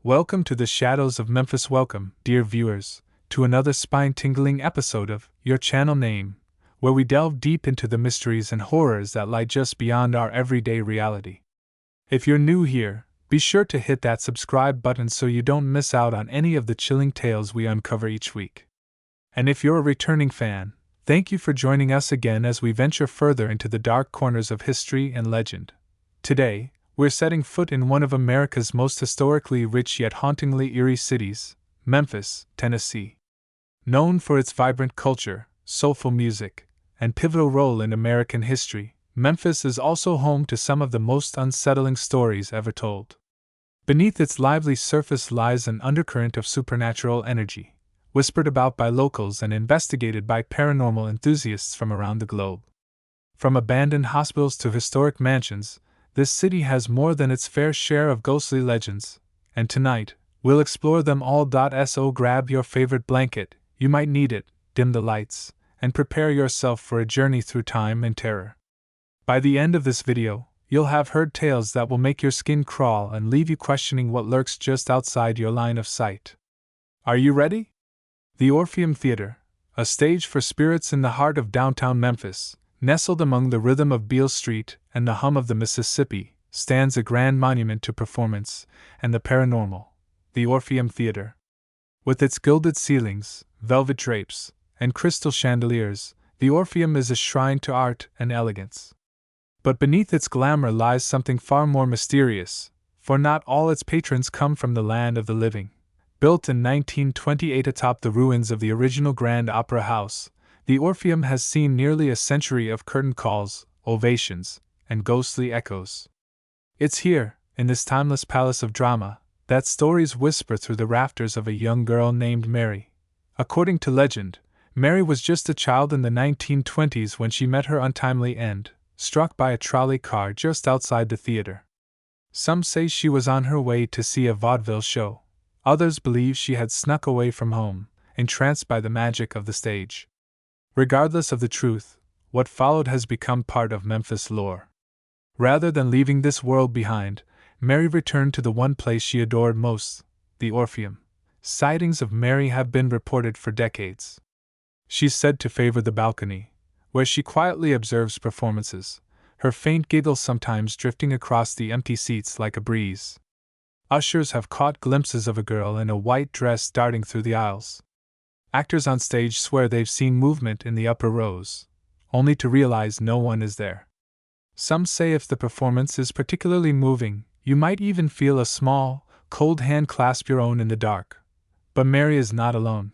Welcome to the Shadows of Memphis. Welcome, dear viewers, to another spine-tingling episode of Your Channel Name, where we delve deep into the mysteries and horrors that lie just beyond our everyday reality. If you're new here, be sure to hit that subscribe button so you don't miss out on any of the chilling tales we uncover each week. And if you're a returning fan, thank you for joining us again as we venture further into the dark corners of history and legend. Today, we're setting foot in one of America's most historically rich yet hauntingly eerie cities, Memphis, Tennessee. Known for its vibrant culture, soulful music, and pivotal role in American history, Memphis is also home to some of the most unsettling stories ever told. Beneath its lively surface lies an undercurrent of supernatural energy, whispered about by locals and investigated by paranormal enthusiasts from around the globe. From abandoned hospitals to historic mansions, this city has more than its fair share of ghostly legends, and tonight, we'll explore them all. So grab your favorite blanket, you might need it, dim the lights, and prepare yourself for a journey through time and terror. By the end of this video, you'll have heard tales that will make your skin crawl and leave you questioning what lurks just outside your line of sight. Are you ready? The Orpheum Theatre, a stage for spirits in the heart of downtown Memphis, nestled among the rhythm of Beale Street and the hum of the Mississippi, stands a grand monument to performance and the paranormal. The Orpheum Theatre. With its gilded ceilings, velvet drapes, and crystal chandeliers, the Orpheum is a shrine to art and elegance. But beneath its glamour lies something far more mysterious, for not all its patrons come from the land of the living. Built in 1928 atop the ruins of the original Grand Opera House, the Orpheum has seen nearly a century of curtain calls, ovations, and ghostly echoes. It's here, in this timeless palace of drama, that stories whisper through the rafters of a young girl named Mary. According to legend, Mary was just a child in the 1920s when she met her untimely end, struck by a trolley car just outside the theater. Some say she was on her way to see a vaudeville show. Others believe she had snuck away from home, entranced by the magic of the stage. Regardless of the truth, what followed has become part of Memphis lore. Rather than leaving this world behind, Mary returned to the one place she adored most, the Orpheum. Sightings of Mary have been reported for decades. She's said to favor the balcony, where she quietly observes performances, her faint giggle sometimes drifting across the empty seats like a breeze. Ushers have caught glimpses of a girl in a white dress darting through the aisles. Actors on stage swear they've seen movement in the upper rows, only to realize no one is there. Some say if the performance is particularly moving, you might even feel a small, cold hand clasp your own in the dark. But Mary is not alone.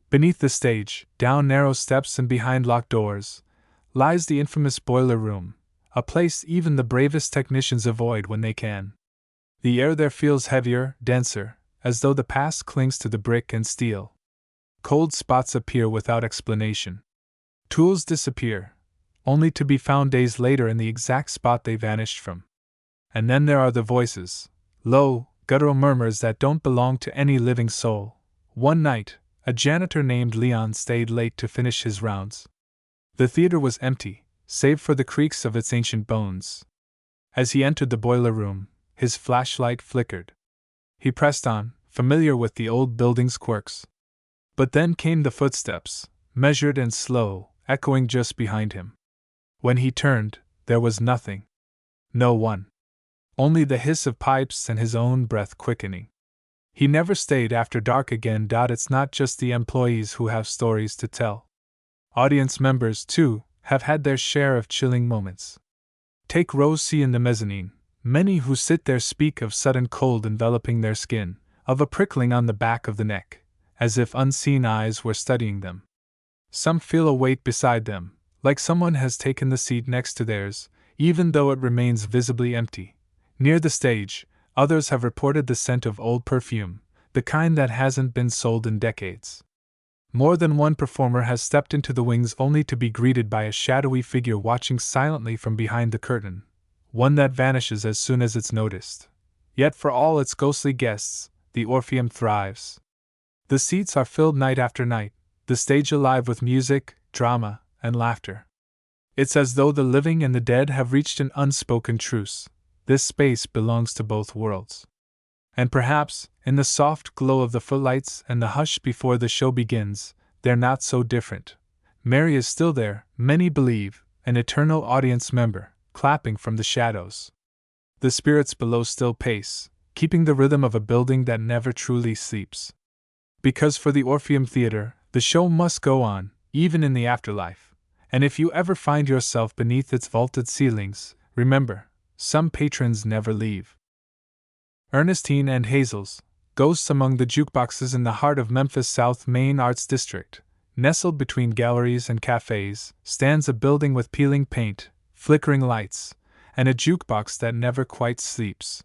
Beneath the stage, down narrow steps and behind locked doors, lies the infamous boiler room, a place even the bravest technicians avoid when they can. The air there feels heavier, denser, as though the past clings to the brick and steel. Cold spots appear without explanation. Tools disappear, only to be found days later in the exact spot they vanished from. And then there are the voices, low, guttural murmurs that don't belong to any living soul. One night, a janitor named Leon stayed late to finish his rounds. The theater was empty, save for the creaks of its ancient bones. As he entered the boiler room, his flashlight flickered. He pressed on, familiar with the old building's quirks. But then came the footsteps, measured and slow, echoing just behind him. When he turned, there was nothing. No one. Only the hiss of pipes and his own breath quickening. He never stayed after dark again. It's not just the employees who have stories to tell. Audience members, too, have had their share of chilling moments. Take row C in the mezzanine. Many who sit there speak of sudden cold enveloping their skin, of a prickling on the back of the neck, as if unseen eyes were studying them. Some feel a weight beside them, like someone has taken the seat next to theirs, even though it remains visibly empty. Near the stage, others have reported the scent of old perfume, the kind that hasn't been sold in decades. More than one performer has stepped into the wings only to be greeted by a shadowy figure watching silently from behind the curtain, one that vanishes as soon as it's noticed. Yet for all its ghostly guests, the Orpheum thrives. The seats are filled night after night, the stage alive with music, drama, and laughter. It's as though the living and the dead have reached an unspoken truce. This space belongs to both worlds. And perhaps, in the soft glow of the footlights and the hush before the show begins, they're not so different. Mary is still there, many believe, an eternal audience member, clapping from the shadows. The spirits below still pace, keeping the rhythm of a building that never truly sleeps. Because for the Orpheum Theatre, the show must go on, even in the afterlife. And if you ever find yourself beneath its vaulted ceilings, remember, some patrons never leave. Ernestine and Hazel's, ghosts among the jukeboxes in the heart of Memphis' South Main Arts District. Nestled between galleries and cafes, stands a building with peeling paint, flickering lights, and a jukebox that never quite sleeps.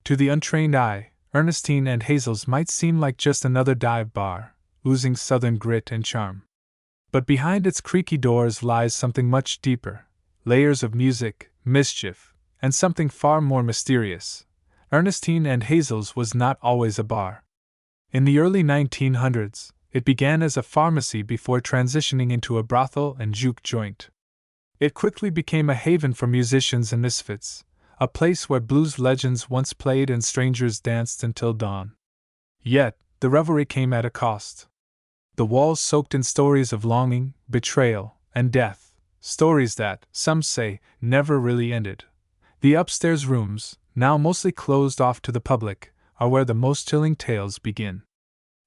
To the untrained eye, Ernestine and Hazel's might seem like just another dive bar, oozing southern grit and charm. But behind its creaky doors lies something much deeper, layers of music, mischief, and something far more mysterious. Ernestine and Hazel's was not always a bar. In the early 1900s, it began as a pharmacy before transitioning into a brothel and juke joint. It quickly became a haven for musicians and misfits, a place where blues legends once played and strangers danced until dawn. Yet, the revelry came at a cost. The walls soaked in stories of longing, betrayal, and death, stories that, some say, never really ended. The upstairs rooms, now mostly closed off to the public, are where the most chilling tales begin.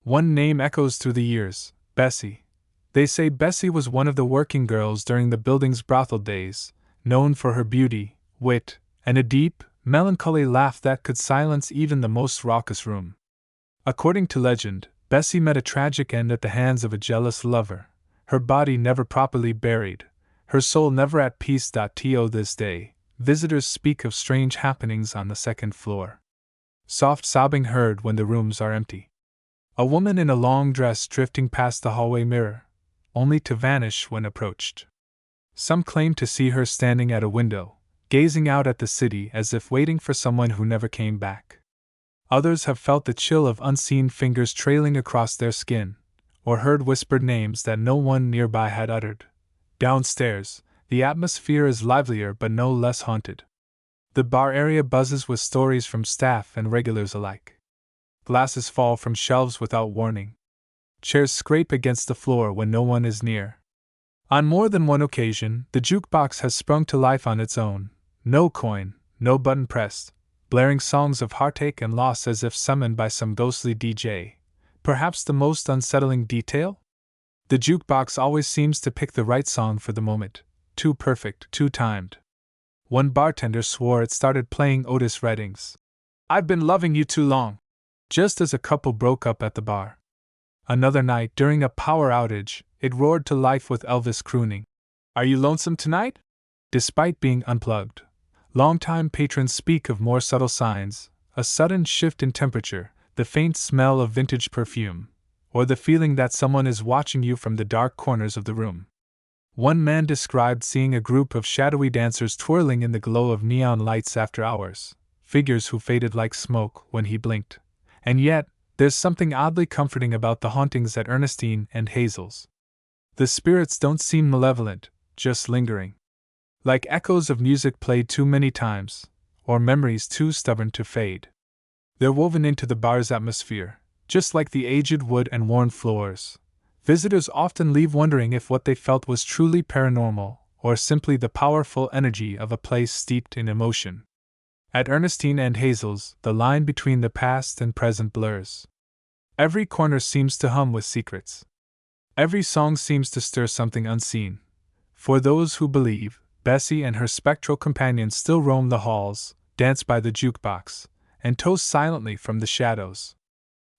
One name echoes through the years: Bessie. They say Bessie was one of the working girls during the building's brothel days, known for her beauty, wit, and a deep, melancholy laugh that could silence even the most raucous room. According to legend, Bessie met a tragic end at the hands of a jealous lover, her body never properly buried, her soul never at peace. To this day, visitors speak of strange happenings on the second floor. Soft sobbing heard when the rooms are empty. A woman in a long dress drifting past the hallway mirror, only to vanish when approached. Some claim to see her standing at a window, gazing out at the city as if waiting for someone who never came back. Others have felt the chill of unseen fingers trailing across their skin, or heard whispered names that no one nearby had uttered. Downstairs, the atmosphere is livelier but no less haunted. The bar area buzzes with stories from staff and regulars alike. Glasses fall from shelves without warning. Chairs scrape against the floor when no one is near. On more than one occasion, the jukebox has sprung to life on its own. No coin, no button pressed, blaring songs of heartache and loss as if summoned by some ghostly DJ. Perhaps the most unsettling detail? The jukebox always seems to pick the right song for the moment. Too perfect, too timed. One bartender swore it started playing Otis Redding's "I've Been Loving You Too Long," just as a couple broke up at the bar. Another night, during a power outage, it roared to life with Elvis crooning, "Are you lonesome tonight?" Despite being unplugged. Longtime patrons speak of more subtle signs: a sudden shift in temperature, the faint smell of vintage perfume, or the feeling that someone is watching you from the dark corners of the room. One man described seeing a group of shadowy dancers twirling in the glow of neon lights after hours, figures who faded like smoke when he blinked. And yet, there's something oddly comforting about the hauntings at Ernestine and Hazel's. The spirits don't seem malevolent, just lingering. Like echoes of music played too many times, or memories too stubborn to fade. They're woven into the bar's atmosphere, just like the aged wood and worn floors. Visitors often leave wondering if what they felt was truly paranormal, or simply the powerful energy of a place steeped in emotion. At Ernestine and Hazel's, the line between the past and present blurs. Every corner seems to hum with secrets. Every song seems to stir something unseen. For those who believe, Bessie and her spectral companions still roam the halls, dance by the jukebox, and toast silently from the shadows.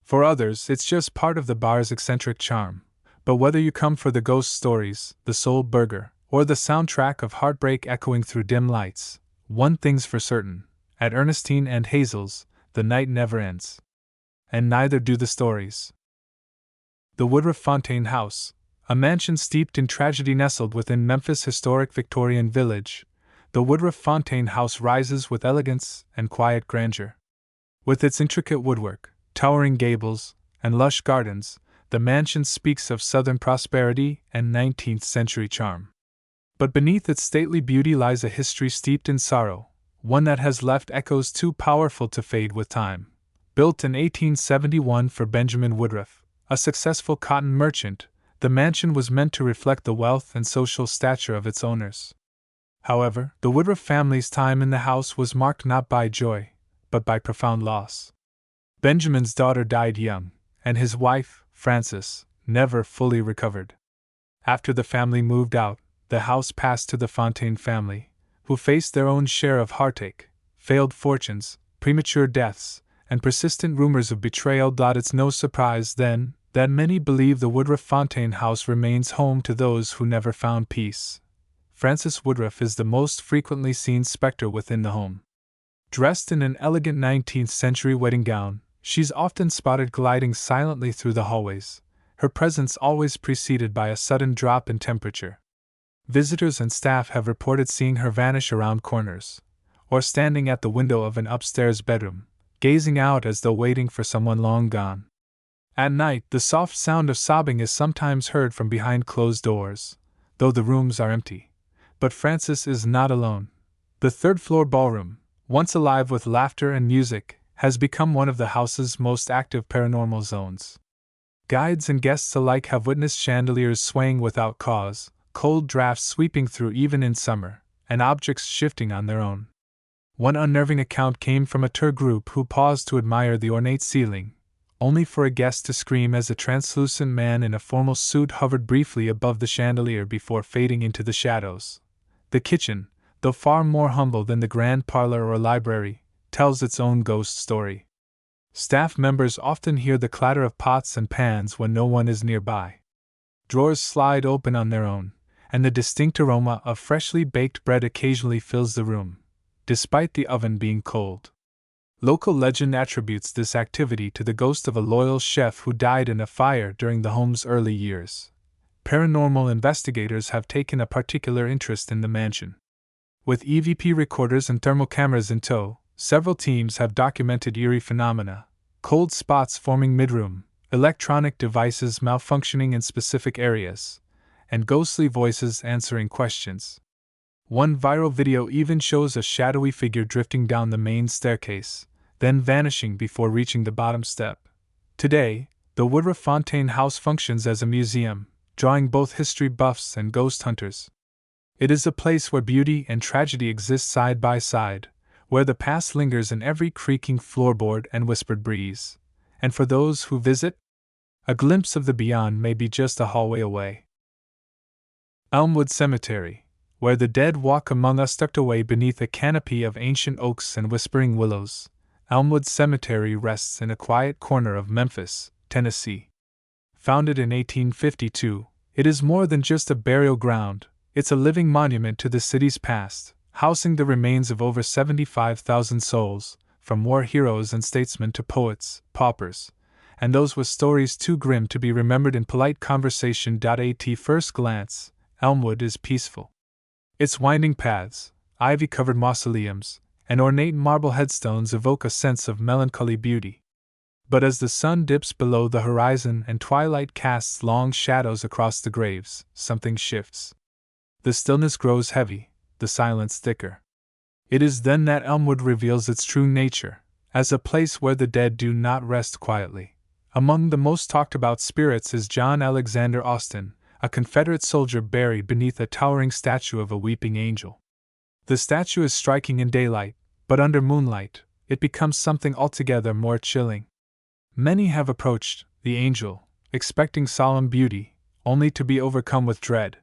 For others, it's just part of the bar's eccentric charm. But whether you come for the ghost stories, the soul burger, or the soundtrack of heartbreak echoing through dim lights, one thing's for certain: at Ernestine and Hazel's, the night never ends. And neither do the stories. The Woodruff Fontaine House, a mansion steeped in tragedy nestled within Memphis' historic Victorian village, the Woodruff Fontaine House rises with elegance and quiet grandeur. With its intricate woodwork, towering gables, and lush gardens, the mansion speaks of Southern prosperity and 19th-century charm. But beneath its stately beauty lies a history steeped in sorrow, one that has left echoes too powerful to fade with time. Built in 1871 for Benjamin Woodruff, a successful cotton merchant, the mansion was meant to reflect the wealth and social stature of its owners. However, the Woodruff family's time in the house was marked not by joy, but by profound loss. Benjamin's daughter died young, and his wife, Frances, never fully recovered. After the family moved out, the house passed to the Fontaine family, who faced their own share of heartache, failed fortunes, premature deaths, and persistent rumors of betrayal. It's no surprise, then, that many believe the Woodruff Fontaine house remains home to those who never found peace. Frances Woodruff is the most frequently seen specter within the home. Dressed in an elegant 19th-century wedding gown, she's often spotted gliding silently through the hallways, her presence always preceded by a sudden drop in temperature. Visitors and staff have reported seeing her vanish around corners, or standing at the window of an upstairs bedroom, gazing out as though waiting for someone long gone. At night, the soft sound of sobbing is sometimes heard from behind closed doors, though the rooms are empty. But Frances is not alone. The third-floor ballroom, once alive with laughter and music, has become one of the house's most active paranormal zones. Guides and guests alike have witnessed chandeliers swaying without cause, cold drafts sweeping through even in summer, and objects shifting on their own. One unnerving account came from a tour group who paused to admire the ornate ceiling, only for a guest to scream as a translucent man in a formal suit hovered briefly above the chandelier before fading into the shadows. The kitchen, though far more humble than the grand parlor or library, tells its own ghost story. Staff members often hear the clatter of pots and pans when no one is nearby. Drawers slide open on their own, and the distinct aroma of freshly baked bread occasionally fills the room, despite the oven being cold. Local legend attributes this activity to the ghost of a loyal chef who died in a fire during the home's early years. Paranormal investigators have taken a particular interest in the mansion. With EVP recorders and thermal cameras in tow, several teams have documented eerie phenomena: cold spots forming mid-room, electronic devices malfunctioning in specific areas, and ghostly voices answering questions. One viral video even shows a shadowy figure drifting down the main staircase, then vanishing before reaching the bottom step. Today, the Woodruff Fontaine house functions as a museum, drawing both history buffs and ghost hunters. It is a place where beauty and tragedy exist side by side, where the past lingers in every creaking floorboard and whispered breeze. And for those who visit, a glimpse of the beyond may be just a hallway away. Elmwood Cemetery, where the dead walk among us tucked away beneath a canopy of ancient oaks and whispering willows. Elmwood Cemetery rests in a quiet corner of Memphis, Tennessee. Founded in 1852, it is more than just a burial ground, it's a living monument to the city's past, housing the remains of over 75,000 souls, from war heroes and statesmen to poets, paupers, and those with stories too grim to be remembered in polite conversation. At first glance, Elmwood is peaceful. Its winding paths, ivy-covered mausoleums, and ornate marble headstones evoke a sense of melancholy beauty. But as the sun dips below the horizon and twilight casts long shadows across the graves, something shifts. The stillness grows heavy, the silence thicker. It is then that Elmwood reveals its true nature, as a place where the dead do not rest quietly. Among the most talked about spirits is John Alexander Austin, a Confederate soldier buried beneath a towering statue of a weeping angel. The statue is striking in daylight, but under moonlight, it becomes something altogether more chilling. Many have approached the angel, expecting solemn beauty, only to be overcome with dread.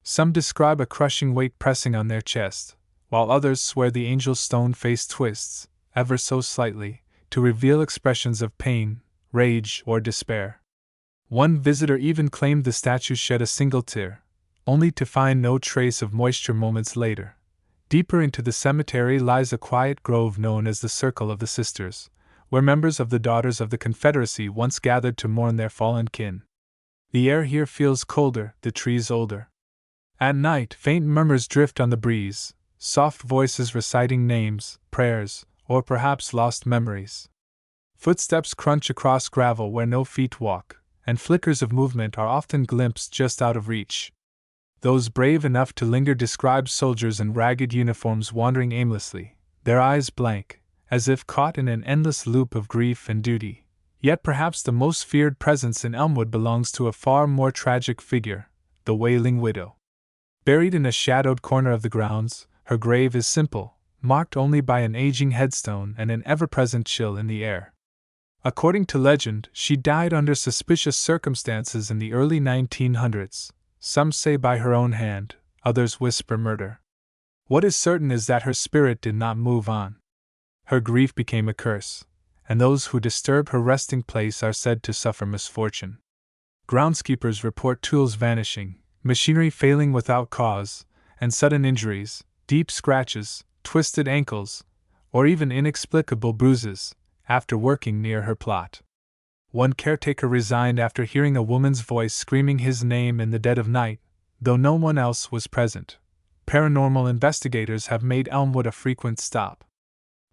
Some describe a crushing weight pressing on their chest, while others swear the angel's stone face twists, ever so slightly, to reveal expressions of pain, rage, or despair. One visitor even claimed the statue shed a single tear, only to find no trace of moisture moments later. Deeper into the cemetery lies a quiet grove known as the Circle of the Sisters, where members of the Daughters of the Confederacy once gathered to mourn their fallen kin. The air here feels colder, the trees older. At night, faint murmurs drift on the breeze, soft voices reciting names, prayers, or perhaps lost memories. Footsteps crunch across gravel where no feet walk, and flickers of movement are often glimpsed just out of reach. Those brave enough to linger describe soldiers in ragged uniforms wandering aimlessly, their eyes blank, as if caught in an endless loop of grief and duty. Yet perhaps the most feared presence in Elmwood belongs to a far more tragic figure, the wailing widow. Buried in a shadowed corner of the grounds, her grave is simple, marked only by an aging headstone and an ever-present chill in the air. According to legend, she died under suspicious circumstances in the early 1900s. Some say by her own hand, others whisper murder. What is certain is that her spirit did not move on. Her grief became a curse, and those who disturb her resting place are said to suffer misfortune. Groundskeepers report tools vanishing, machinery failing without cause, and sudden injuries, deep scratches, twisted ankles, or even inexplicable bruises, after working near her plot. One caretaker resigned after hearing a woman's voice screaming his name in the dead of night, though no one else was present. Paranormal investigators have made Elmwood a frequent stop.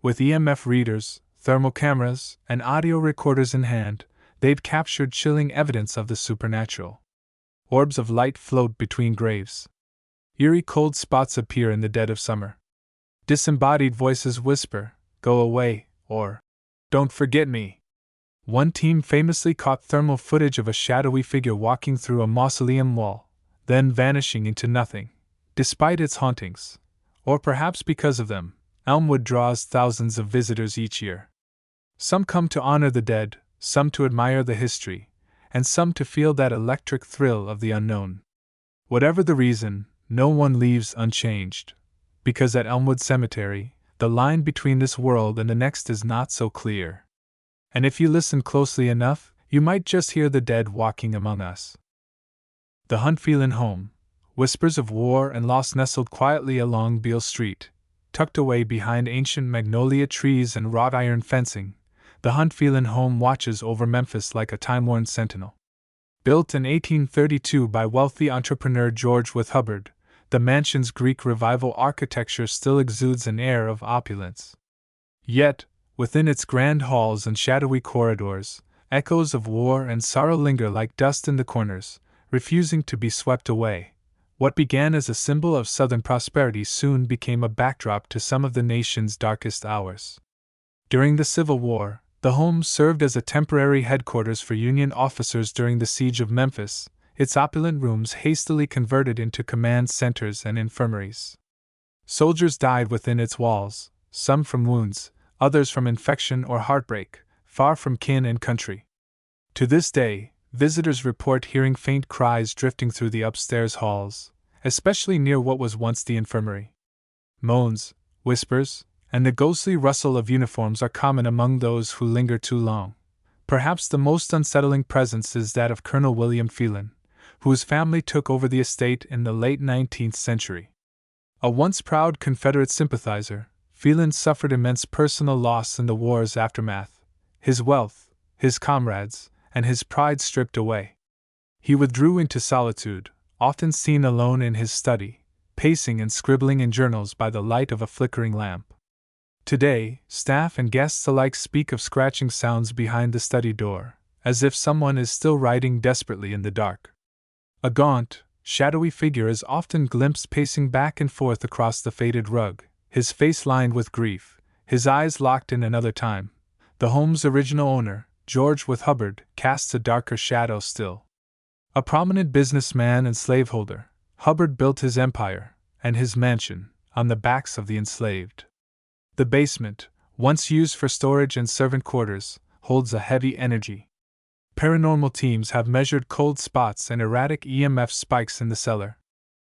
With EMF readers, thermal cameras, and audio recorders in hand, they've captured chilling evidence of the supernatural. Orbs of light float between graves. Eerie cold spots appear in the dead of summer. Disembodied voices whisper, "Go away," or "Don't forget me." One team famously caught thermal footage of a shadowy figure walking through a mausoleum wall, then vanishing into nothing. Despite its hauntings, or perhaps because of them, Elmwood draws thousands of visitors each year. Some come to honor the dead, some to admire the history, and some to feel that electric thrill of the unknown. Whatever the reason, no one leaves unchanged, because at Elmwood Cemetery, the line between this world and the next is not so clear. And if you listen closely enough, you might just hear the dead walking among us. The Huntfield home. Whispers of war and loss nestled quietly along Beale Street, tucked away behind ancient magnolia trees and wrought iron fencing. The Huntfield home watches over Memphis like a time-worn sentinel. Built in 1832 by wealthy entrepreneur George Wythe Hubbard, the mansion's Greek Revival architecture still exudes an air of opulence. Yet, within its grand halls and shadowy corridors, echoes of war and sorrow linger like dust in the corners, refusing to be swept away. What began as a symbol of Southern prosperity soon became a backdrop to some of the nation's darkest hours. During the Civil War, the home served as a temporary headquarters for Union officers during the siege of Memphis, its opulent rooms hastily converted into command centers and infirmaries. Soldiers died within its walls, some from wounds, others from infection or heartbreak, far from kin and country. To this day, visitors report hearing faint cries drifting through the upstairs halls, especially near what was once the infirmary. Moans, whispers, and the ghostly rustle of uniforms are common among those who linger too long. Perhaps the most unsettling presence is that of Colonel William Phelan, whose family took over the estate in the late 19th century. A once proud Confederate sympathizer, Phelan suffered immense personal loss in the war's aftermath, his wealth, his comrades, and his pride stripped away. He withdrew into solitude, often seen alone in his study, pacing and scribbling in journals by the light of a flickering lamp. Today, staff and guests alike speak of scratching sounds behind the study door, as if someone is still writing desperately in the dark. A gaunt, shadowy figure is often glimpsed pacing back and forth across the faded rug, his face lined with grief, his eyes locked in another time. The home's original owner, George Wythe Hubbard, casts a darker shadow still. A prominent businessman and slaveholder, Hubbard built his empire, and his mansion, on the backs of the enslaved. The basement, once used for storage and servant quarters, holds a heavy energy. Paranormal teams have measured cold spots and erratic EMF spikes in the cellar.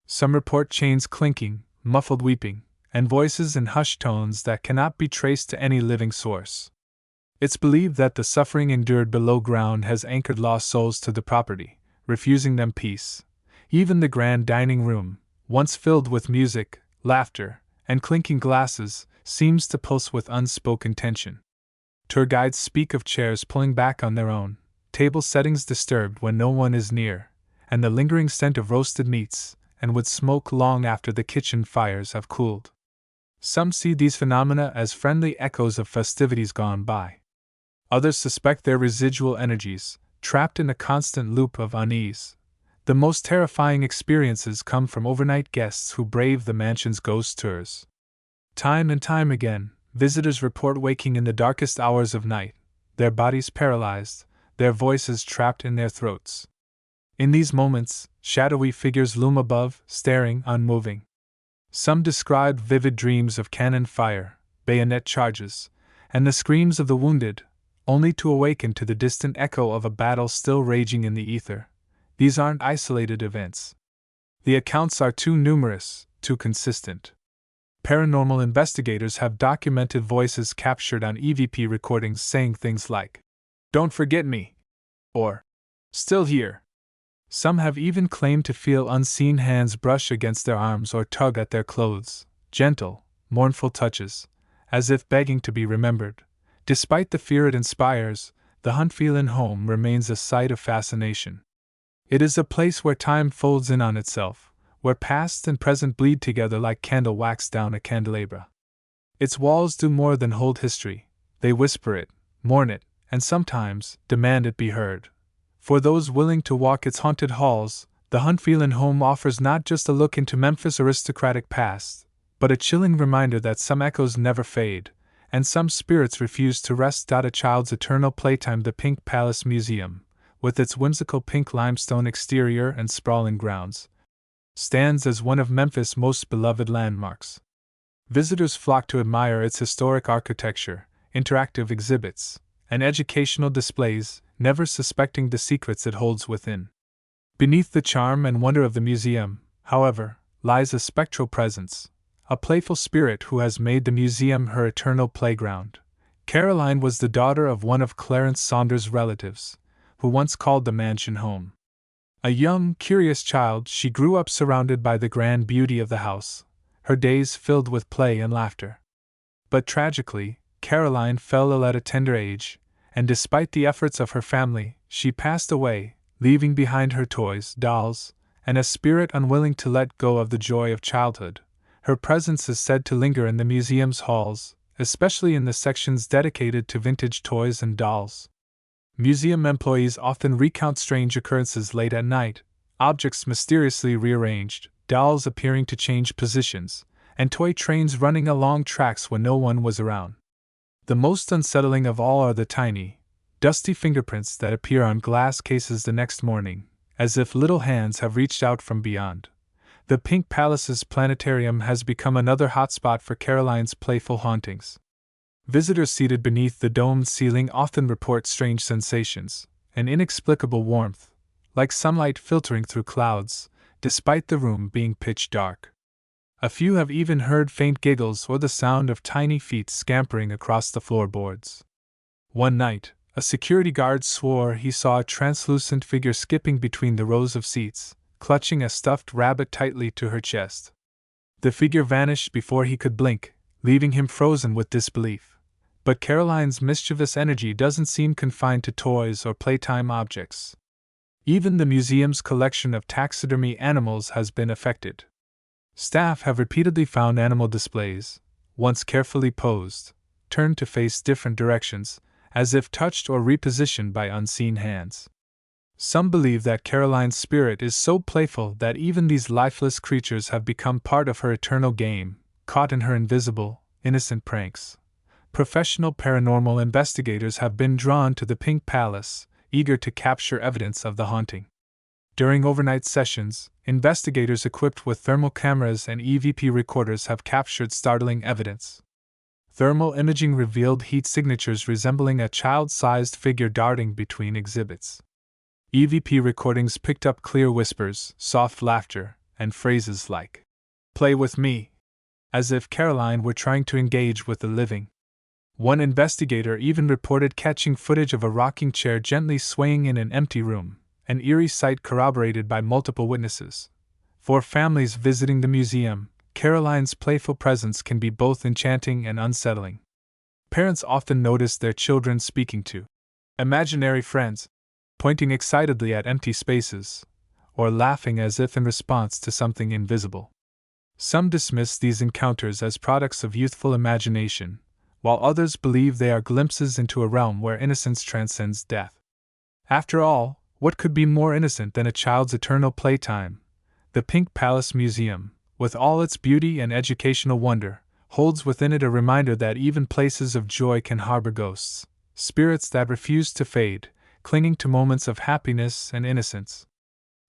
Some report chains clinking, muffled weeping, and voices in hushed tones that cannot be traced to any living source. It's believed that the suffering endured below ground has anchored lost souls to the property, refusing them peace. Even the grand dining room, once filled with music, laughter, and clinking glasses, seems to pulse with unspoken tension. Tour guides speak of chairs pulling back on their own, table settings disturbed when no one is near, and the lingering scent of roasted meats, and wood smoke long after the kitchen fires have cooled. Some see these phenomena as friendly echoes of festivities gone by. Others suspect their residual energies, trapped in a constant loop of unease. The most terrifying experiences come from overnight guests who brave the mansion's ghost tours. Time and time again, Visitors report waking in the darkest hours of night, their bodies paralyzed, their voices trapped in their throats. In these moments, shadowy figures loom above, staring, unmoving. Some describe vivid dreams of cannon fire, bayonet charges, and the screams of the wounded, only to awaken to the distant echo of a battle still raging in the ether. These aren't isolated events. The accounts are too numerous, too consistent. Paranormal investigators have documented voices captured on EVP recordings saying things like, "Don't forget me," or "Still here." Some have even claimed to feel unseen hands brush against their arms or tug at their clothes, gentle, mournful touches, as if begging to be remembered. Despite the fear it inspires, the Unforgettable home remains a site of fascination. It is a place where time folds in on itself, where past and present bleed together like candle wax down a candelabra. Its walls do more than hold history, they whisper it, mourn it, and sometimes demand it be heard. For those willing to walk its haunted halls, the Unforgettable home offers not just a look into Memphis' aristocratic past, but a chilling reminder that some echoes never fade, and some spirits refuse to rest. A child's eternal playtime. The Pink Palace Museum, with its whimsical pink limestone exterior and sprawling grounds, stands as one of Memphis' most beloved landmarks. Visitors flock to admire its historic architecture, interactive exhibits, and educational displays, never suspecting the secrets it holds within. Beneath the charm and wonder of the museum, however, lies a spectral presence, a playful spirit who has made the museum her eternal playground. Caroline was the daughter of one of Clarence Saunders' relatives, who once called the mansion home. A young, curious child, she grew up surrounded by the grand beauty of the house, her days filled with play and laughter. But tragically, Caroline fell ill at a tender age, and despite the efforts of her family, she passed away, leaving behind her toys, dolls, and a spirit unwilling to let go of the joy of childhood. Her presence is said to linger in the museum's halls, especially in the sections dedicated to vintage toys and dolls. Museum employees often recount strange occurrences late at night, objects mysteriously rearranged, dolls appearing to change positions, and toy trains running along tracks when no one was around. The most unsettling of all are the tiny, dusty fingerprints that appear on glass cases the next morning, as if little hands have reached out from beyond. The Pink Palace's planetarium has become another hotspot for Caroline's playful hauntings. Visitors seated beneath the domed ceiling often report strange sensations, an inexplicable warmth, like sunlight filtering through clouds, despite the room being pitch dark. A few have even heard faint giggles or the sound of tiny feet scampering across the floorboards. One night, a security guard swore he saw a translucent figure skipping between the rows of seats, clutching a stuffed rabbit tightly to her chest. The figure vanished before he could blink, leaving him frozen with disbelief. But Caroline's mischievous energy doesn't seem confined to toys or playtime objects. Even the museum's collection of taxidermy animals has been affected. Staff have repeatedly found animal displays, once carefully posed, turned to face different directions, as if touched or repositioned by unseen hands. Some believe that Caroline's spirit is so playful that even these lifeless creatures have become part of her eternal game, caught in her invisible, innocent pranks. Professional paranormal investigators have been drawn to the Pink Palace, eager to capture evidence of the haunting. During overnight sessions, investigators equipped with thermal cameras and EVP recorders have captured startling evidence. Thermal imaging revealed heat signatures resembling a child-sized figure darting between exhibits. EVP recordings picked up clear whispers, soft laughter, and phrases like, "Play with me," as if Caroline were trying to engage with the living. One investigator even reported catching footage of a rocking chair gently swaying in an empty room, an eerie sight corroborated by multiple witnesses. For families visiting the museum, Caroline's playful presence can be both enchanting and unsettling. Parents often notice their children speaking to imaginary friends, pointing excitedly at empty spaces, or laughing as if in response to something invisible. Some dismiss these encounters as products of youthful imagination, while others believe they are glimpses into a realm where innocence transcends death. After all, what could be more innocent than a child's eternal playtime? The Pink Palace Museum, with all its beauty and educational wonder, holds within it a reminder that even places of joy can harbor ghosts, spirits that refuse to fade, clinging to moments of happiness and innocence.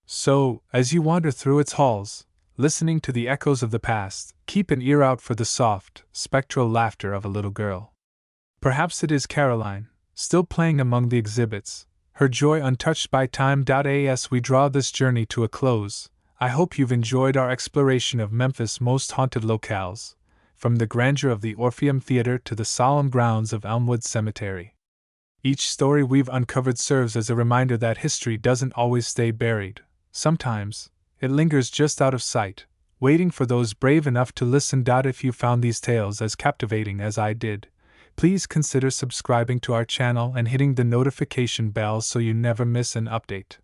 So, as you wander through its halls, listening to the echoes of the past, keep an ear out for the soft, spectral laughter of a little girl. Perhaps it is Caroline, still playing among the exhibits, her joy untouched by time. As we draw this journey to a close, I hope you've enjoyed our exploration of Memphis' most haunted locales, from the grandeur of the Orpheum Theatre to the solemn grounds of Elmwood Cemetery. Each story we've uncovered serves as a reminder that history doesn't always stay buried. Sometimes, it lingers just out of sight, waiting for those brave enough to listen. If you found these tales as captivating as I did, please consider subscribing to our channel and hitting the notification bell so you never miss an update.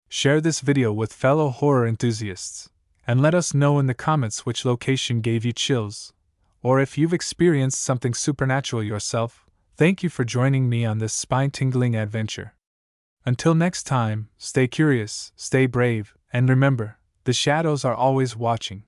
Share this video with fellow horror enthusiasts, and let us know in the comments which location gave you chills, or if you've experienced something supernatural yourself. Thank you for joining me on this spine-tingling adventure. Until next time, stay curious, stay brave, and remember, the shadows are always watching.